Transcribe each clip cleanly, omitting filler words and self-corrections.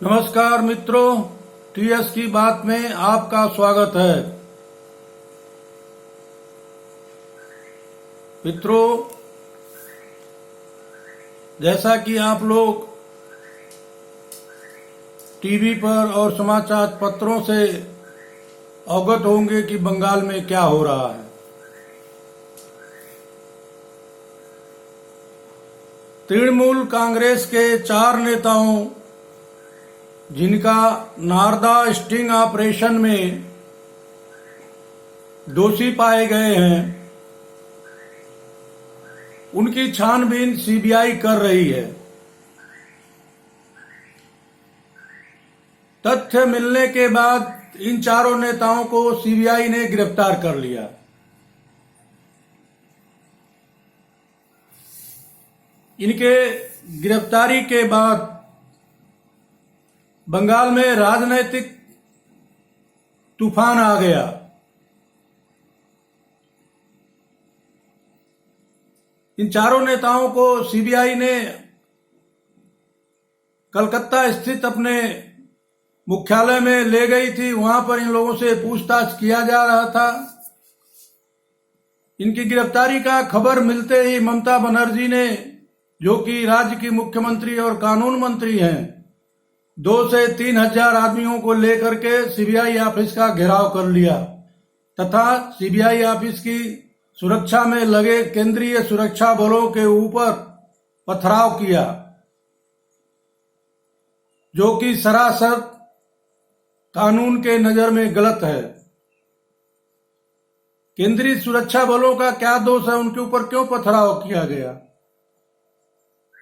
नमस्कार मित्रों, टीएस की बात में आपका स्वागत है। मित्रों, जैसा कि आप लोग टीवी पर और समाचार पत्रों से अवगत होंगे कि बंगाल में क्या हो रहा है। तृणमूल कांग्रेस के 4 नेताओं, जिनका नारदा स्टिंग ऑपरेशन में दोषी पाए गए हैं, उनकी छानबीन सीबीआई कर रही है। तथ्य मिलने के बाद इन 4 नेताओं को सीबीआई ने गिरफ्तार कर लिया। इनके गिरफ्तारी के बाद बंगाल में राजनीतिक तूफान आ गया। इन 4 नेताओं को सीबीआई ने कलकत्ता स्थित अपने मुख्यालय में ले गई थी। वहां पर इन लोगों से पूछताछ किया जा रहा था। इनकी गिरफ्तारी का खबर मिलते ही ममता बनर्जी ने, जो कि राज्य की मुख्यमंत्री और कानून मंत्री हैं, 2 से 3 हजार आदमियों को लेकर के सीबीआई ऑफिस का घेराव कर लिया तथा सीबीआई ऑफिस की सुरक्षा में लगे केंद्रीय सुरक्षा बलों के ऊपर पथराव किया, जो कि सरासर कानून के नजर में गलत है। केंद्रीय सुरक्षा बलों का क्या दोष है? उनके ऊपर क्यों पथराव किया गया?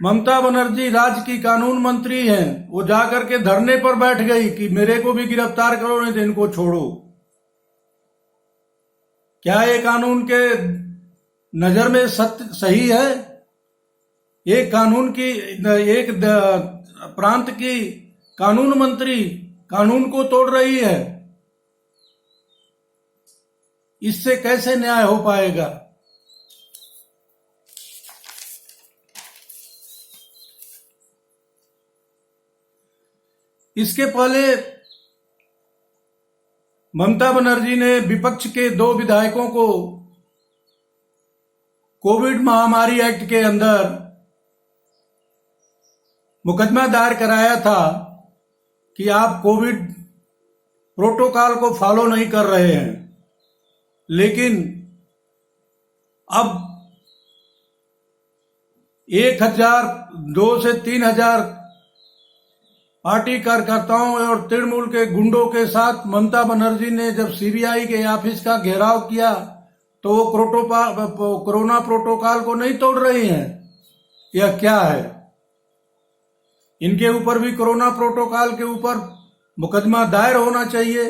ममता बनर्जी राज्य की कानून मंत्री हैं, वो जाकर के धरने पर बैठ गई कि मेरे को भी गिरफ्तार करो, नहीं तो इनको छोड़ो। क्या ये कानून के नजर में सही है? एक कानून की, एक प्रांत की कानून मंत्री कानून को तोड़ रही है, इससे कैसे न्याय हो पाएगा? इसके पहले ममता बनर्जी ने विपक्ष के 2 विधायकों को कोविड महामारी एक्ट के अंदर मुकदमा दायर कराया था कि आप कोविड प्रोटोकॉल को फॉलो नहीं कर रहे हैं। लेकिन अब 2 से 3 हजार पार्टी कार्यकर्ताओं और तृणमूल के गुंडों के साथ ममता बनर्जी ने जब सीबीआई के ऑफिस का घेराव किया तो वो कोरोना प्रोटोकॉल को नहीं तोड़ रही हैं। यह क्या है? इनके ऊपर भी कोरोना प्रोटोकॉल के ऊपर मुकदमा दायर होना चाहिए।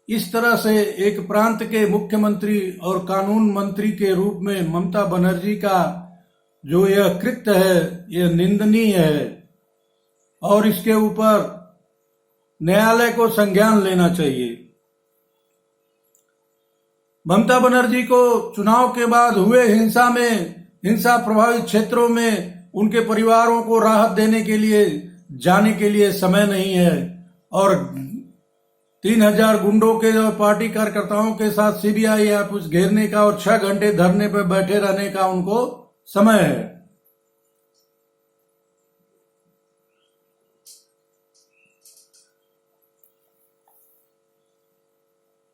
इस तरह से एक प्रांत के मुख्यमंत्री और कानून मंत्री के रूप में ममता बनर्जी का जो यह कृत्य है, यह निंदनीय है और इसके ऊपर न्यायालय को संज्ञान लेना चाहिए। ममता बनर्जी को चुनाव के बाद हुए हिंसा प्रभावित क्षेत्रों में उनके परिवारों को राहत देने के लिए जाने के लिए समय नहीं है और 3 हजार गुंडों के और पार्टी कार्यकर्ताओं के साथ सीबीआई ऑफिस घेरने का और 6 घंटे धरने पर बैठे रहने का उनको समय है।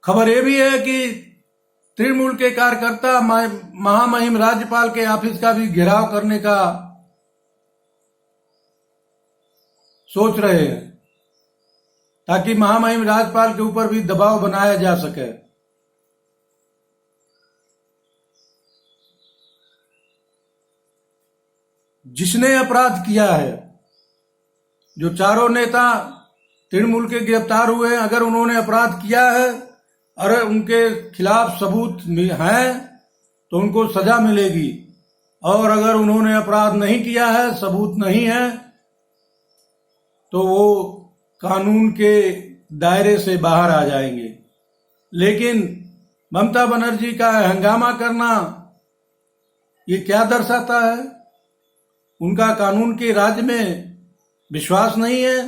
खबर यह भी है कि तृणमूल के कार्यकर्ता महामहिम राज्यपाल के ऑफिस का भी घेराव करने का सोच रहे हैं ताकि महामहिम राज्यपाल के ऊपर भी दबाव बनाया जा सके। जिसने अपराध किया है, जो 4 नेता तृणमूल के गिरफ्तार हुए हैं, अगर उन्होंने अपराध किया है और उनके खिलाफ सबूत हैं तो उनको सजा मिलेगी, और अगर उन्होंने अपराध नहीं किया है, सबूत नहीं है, तो वो कानून के दायरे से बाहर आ जाएंगे। लेकिन ममता बनर्जी का हंगामा करना ये क्या दर्शाता है? उनका कानून के राज्य में विश्वास नहीं है।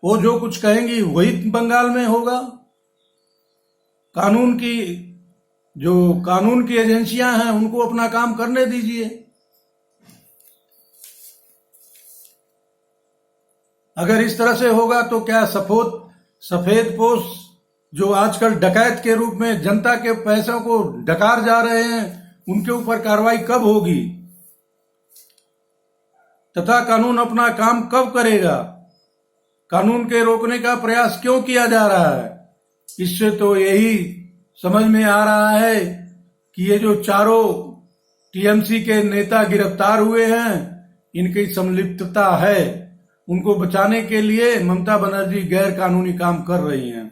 वो जो कुछ कहेंगी वही बंगाल में होगा। कानून की एजेंसियां हैं उनको अपना काम करने दीजिए। अगर इस तरह से होगा तो क्या सफेद पोश जो आजकल डकैत के रूप में जनता के पैसों को डकार जा रहे हैं, उनके ऊपर कार्रवाई कब होगी तथा कानून अपना काम कब करेगा? कानून के रोकने का प्रयास क्यों किया जा रहा है? इससे तो यही समझ में आ रहा है कि ये जो चारों टीएमसी के नेता गिरफ्तार हुए हैं, इनकी संलिप्तता है। उनको बचाने के लिए ममता बनर्जी गैर कानूनी काम कर रही हैं।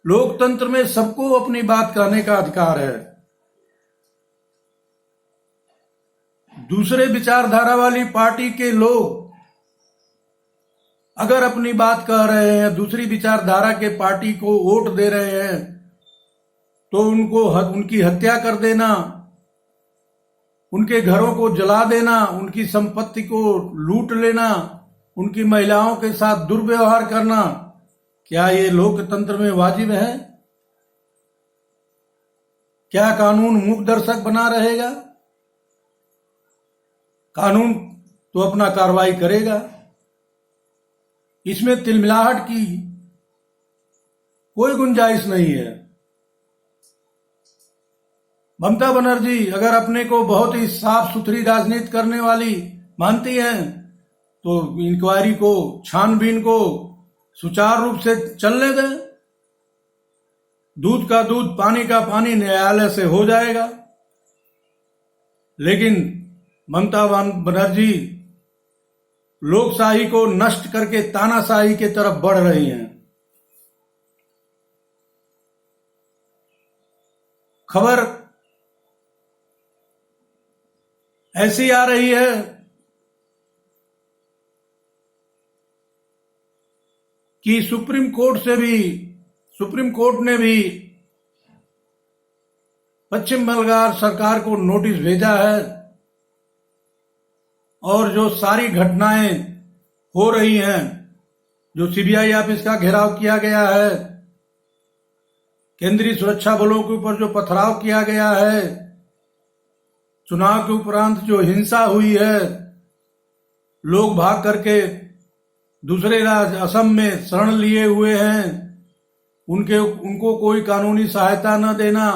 लोकतंत्र में सबको अपनी बात कहने का अधिकार है। दूसरे विचारधारा वाली पार्टी के लोग अगर अपनी बात कह रहे हैं, दूसरी विचारधारा के पार्टी को वोट दे रहे हैं, तो उनकी हत्या कर देना, उनके घरों को जला देना, उनकी संपत्ति को लूट लेना, उनकी महिलाओं के साथ दुर्व्यवहार करना, क्या ये लोकतंत्र में वाजिब है? क्या कानून मूक दर्शक बना रहेगा? कानून तो अपना कार्रवाई करेगा। इसमें तिलमिलाहट की कोई गुंजाइश नहीं है। ममता बनर्जी अगर अपने को बहुत ही साफ सुथरी राजनीति करने वाली मानती हैं, तो इंक्वायरी को, छानबीन को सुचारू रूप से चलने दें। दूध का दूध, पानी का पानी न्यायालय से हो जाएगा। लेकिन ममता बनर्जी लोकशाही को नष्ट करके तानाशाही के तरफ बढ़ रही हैं। खबर ऐसी आ रही है कि सुप्रीम कोर्ट ने भी पश्चिम बंगाल सरकार को नोटिस भेजा है और जो सारी घटनाएं हो रही हैं, जो सीबीआई ऑफिस का घेराव किया गया है, केंद्रीय सुरक्षा बलों के ऊपर जो पथराव किया गया है, चुनाव के उपरांत जो हिंसा हुई है, लोग भाग करके दूसरे राज्य असम में शरण लिए हुए हैं, उनको कोई कानूनी सहायता न देना,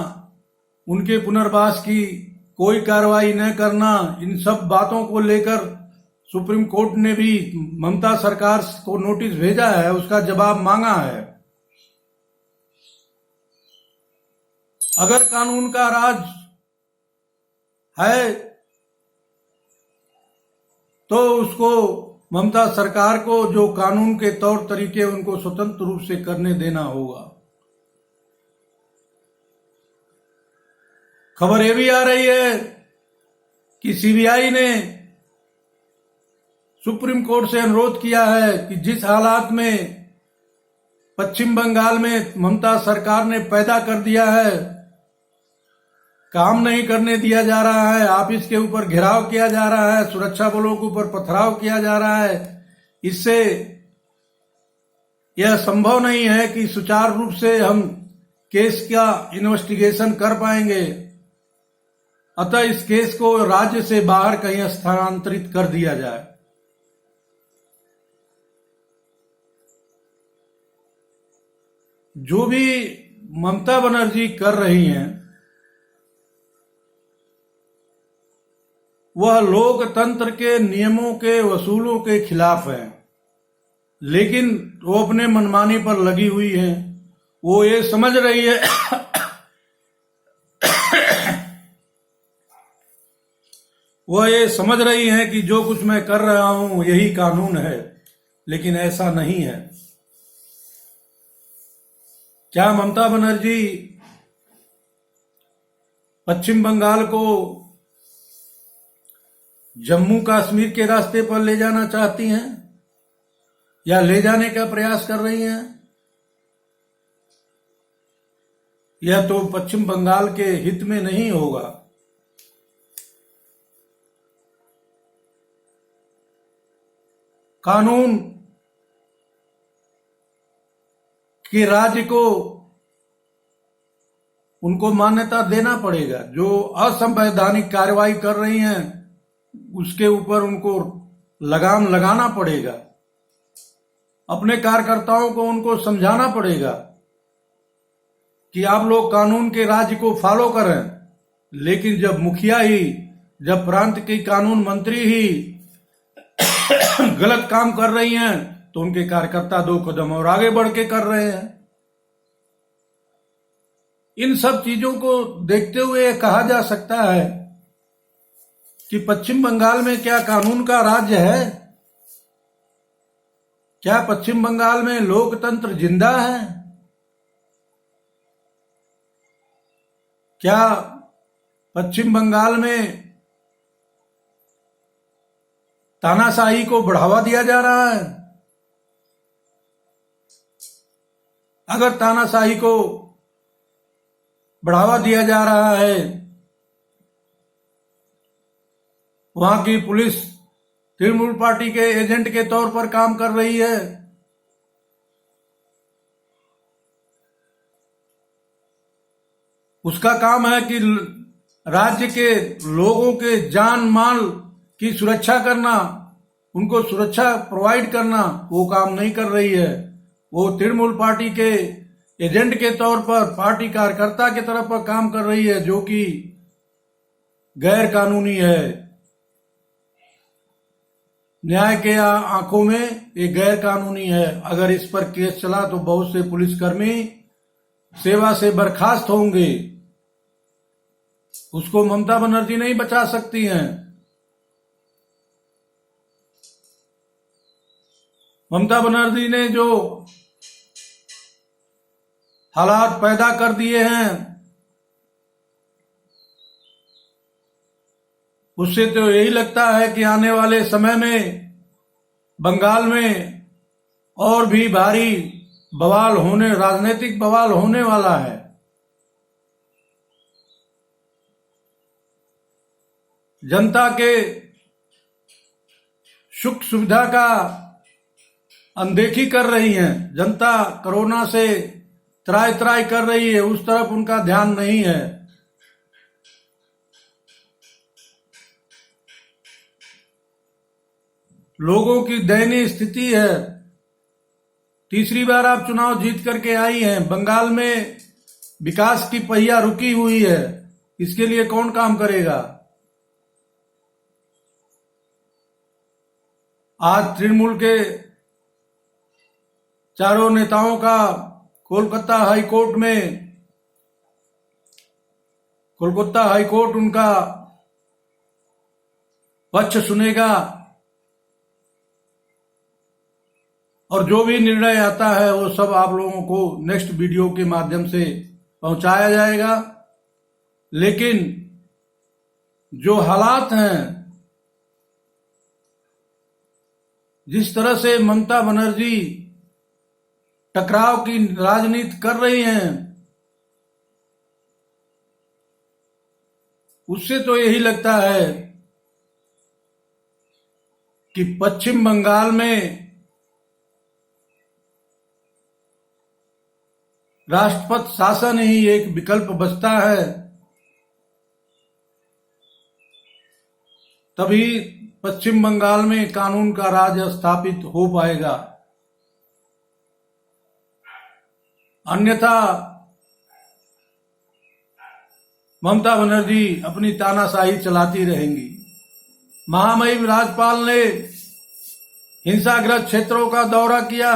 उनके पुनर्वास की कोई कार्रवाई न करना, इन सब बातों को लेकर सुप्रीम कोर्ट ने भी ममता सरकार को नोटिस भेजा है, उसका जवाब मांगा है। अगर कानून का राज है तो उसको ममता सरकार को जो कानून के तौर तरीके उनको स्वतंत्र रूप से करने देना होगा। खबर ये भी आ रही है कि सीबीआई ने सुप्रीम कोर्ट से अनुरोध किया है कि जिस हालात में पश्चिम बंगाल में ममता सरकार ने पैदा कर दिया है, काम नहीं करने दिया जा रहा है, ऑफिस के ऊपर घेराव किया जा रहा है, सुरक्षा बलों के ऊपर पथराव किया जा रहा है, इससे यह संभव नहीं है कि सुचारू रूप से हम केस का इन्वेस्टिगेशन कर पाएंगे। अतः इस केस को राज्य से बाहर कहीं स्थानांतरित कर दिया जाए। जो भी ममता बनर्जी कर रही हैं, वह लोकतंत्र के नियमों के वसूलों के खिलाफ है, लेकिन वो अपने मनमानी पर लगी हुई है। वो ये समझ रही है वह ये समझ रही है कि जो कुछ मैं कर रहा हूं यही कानून है, लेकिन ऐसा नहीं है। क्या ममता बनर्जी पश्चिम बंगाल को जम्मू कश्मीर के रास्ते पर ले जाना चाहती हैं या ले जाने का प्रयास कर रही हैं? यह तो पश्चिम बंगाल के हित में नहीं होगा। कानून के राज्य को उनको मान्यता देना पड़ेगा। जो असंवैधानिक कार्रवाई कर रही हैं उसके ऊपर उनको लगाम लगाना पड़ेगा। अपने कार्यकर्ताओं को उनको समझाना पड़ेगा कि आप लोग कानून के राज्य को फॉलो करें। लेकिन जब मुखिया ही, जब प्रांत की कानून मंत्री ही गलत काम कर रही हैं तो उनके कार्यकर्ता 2 कदम और आगे बढ़ के कर रहे हैं। इन सब चीजों को देखते हुए कहा जा सकता है कि पश्चिम बंगाल में क्या कानून का राज्य है? क्या पश्चिम बंगाल में लोकतंत्र जिंदा है? क्या पश्चिम बंगाल में तानाशाही को बढ़ावा दिया जा रहा है? अगर तानाशाही को बढ़ावा दिया जा रहा है, वहां की पुलिस तृणमूल पार्टी के एजेंट के तौर पर काम कर रही है, उसका काम है कि राज्य के लोगों के जान माल की सुरक्षा करना, उनको सुरक्षा प्रोवाइड करना, वो काम नहीं कर रही है। वो तृणमूल पार्टी के एजेंट के तौर पर पार्टी कार्यकर्ता के तरफ पर काम कर रही है, जो कि गैर कानूनी है। न्याय के आंखों में ये गैर कानूनी है। अगर इस पर केस चला तो बहुत से पुलिसकर्मी सेवा से बर्खास्त होंगे। उसको ममता बनर्जी नहीं बचा सकती हैं। ममता बनर्जी ने जो हालात पैदा कर दिए हैं उससे तो यही लगता है कि आने वाले समय में बंगाल में और भी भारी बवाल होने, राजनीतिक बवाल होने वाला है। जनता के सुख सुविधा का अनदेखी कर रही हैं। जनता कोरोना से त्राय त्राय कर रही है, उस तरफ उनका ध्यान नहीं है। लोगों की दयनीय स्थिति है। तीसरी बार आप चुनाव जीत करके आई हैं। बंगाल में विकास की पहिया रुकी हुई है, इसके लिए कौन काम करेगा? आज तृणमूल के चारों नेताओं का कोलकाता हाईकोर्ट उनका पक्ष सुनेगा और जो भी निर्णय आता है वो सब आप लोगों को नेक्स्ट वीडियो के माध्यम से पहुंचाया जाएगा। लेकिन जो हालात हैं, जिस तरह से ममता बनर्जी टकराव की राजनीति कर रही हैं, उससे तो यही लगता है कि पश्चिम बंगाल में राष्ट्रपति शासन ही एक विकल्प बचता है। तभी पश्चिम बंगाल में कानून का राज स्थापित हो पाएगा। अन्यथा ममता बनर्जी अपनी तानाशाही चलाती रहेंगी। महामहिम राज्यपाल ने हिंसाग्रस्त क्षेत्रों का दौरा किया,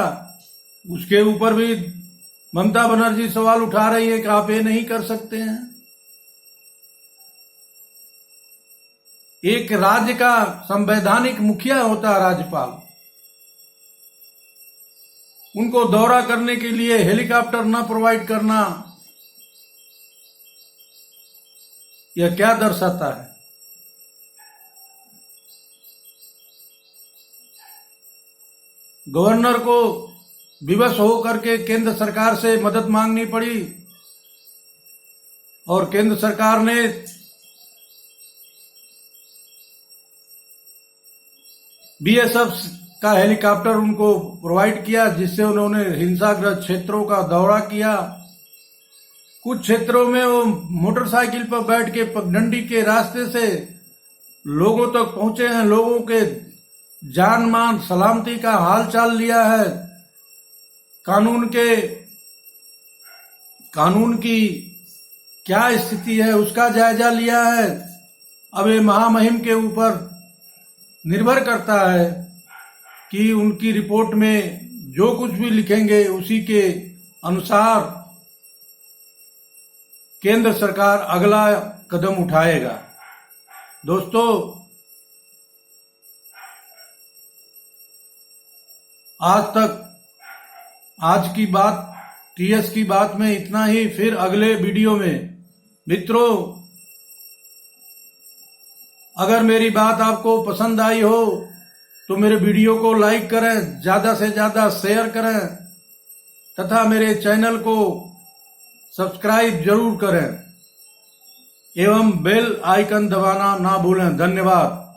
उसके ऊपर भी ममता बनर्जी सवाल उठा रही है कि आप ये नहीं कर सकते हैं। एक राज्य का संवैधानिक मुखिया होता है राज्यपाल, उनको दौरा करने के लिए हेलीकॉप्टर न प्रोवाइड करना, यह क्या दर्शाता है? गवर्नर को विवश होकर के केंद्र सरकार से मदद मांगनी पड़ी और केंद्र सरकार ने बीएसएफ का हेलीकॉप्टर उनको प्रोवाइड किया, जिससे उन्होंने हिंसाग्रस्त क्षेत्रों का दौरा किया। कुछ क्षेत्रों में वो मोटरसाइकिल पर बैठ के पगडंडी के रास्ते से लोगों तक पहुंचे हैं, लोगों के जान मान सलामती का हाल चाल लिया है, कानून की क्या स्थिति है उसका जायजा लिया है। अब ये महामहिम के ऊपर निर्भर करता है कि उनकी रिपोर्ट में जो कुछ भी लिखेंगे उसी के अनुसार केंद्र सरकार अगला कदम उठाएगा। दोस्तों, आज की बात टीएस की बात में इतना ही। फिर अगले वीडियो में मित्रों, अगर मेरी बात आपको पसंद आई हो तो मेरे वीडियो को लाइक करें, ज्यादा से ज्यादा शेयर करें तथा मेरे चैनल को सब्सक्राइब जरूर करें एवं बेल आइकन दबाना ना भूलें। धन्यवाद।